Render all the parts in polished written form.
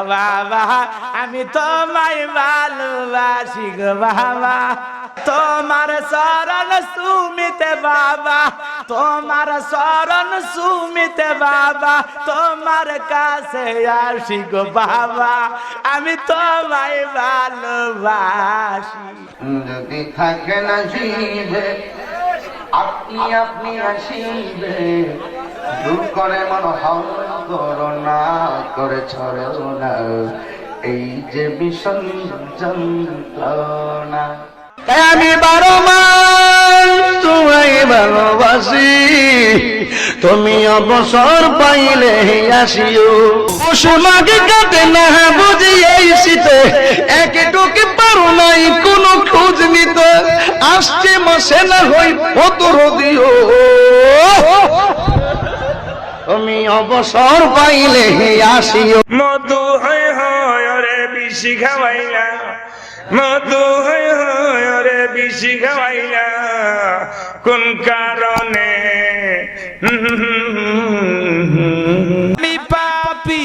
বাবা আমি তোমায় ভালোবাসি গো বাবা তোমার শরণ সুমিতে বাবা তোমার শরণ সুমিতে বাবা তোমার কাছে আসি গো বাবা আমি তোমায় ভালোবাসি যদি থাকে নসিবে আপনি আপনি আসিবে দূর করে মন হল করোনা করে ছড়ো না এই যে ভীষণ যন্ত্রণা তাই আমি 12 মাস তোমায় ভালোবাসি তুমি অবসর পাইলে আসিও পশু মাকে কাটে না বুঝি এই শীতে একটুকে পারো নাই কোনো খোঁজ নিতে আসছে মাসে না হই পতর দিও তুমি অবসর পাইলে আসিও মধু হয় হয় রে বিশি খাওয়াইলা মধু হয় হয় রে বিশি খাওয়াইলা কোন কারণে আমি পাপী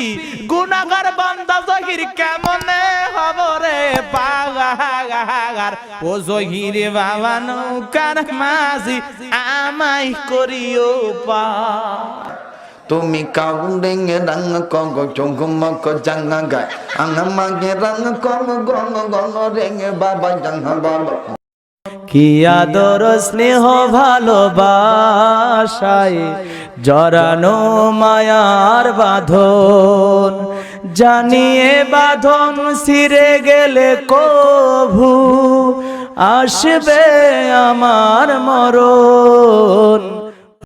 গুনাহগার বান্দা জহির কেমনে হব রে পাগার ও জহির বাবা নৌকার মাঝি আমায় করিও পা তুমি কাউন্ডেঙ্গে রঙ কঙ্গ চঙ্গুমক জাঙ্গা গায় আঙ্গমাগে রঙ কঙ্গ গঙ্গ গঙ্গ রেঙ্গে বাবা জাঙ্গা বাবা কি আদর স্নেহ ভালোবাসায় জড়ানো মায়ার বাঁধন জানিয়ে বাঁধন ছিঁড়ে গেলে কভু আসবে আমার মরণ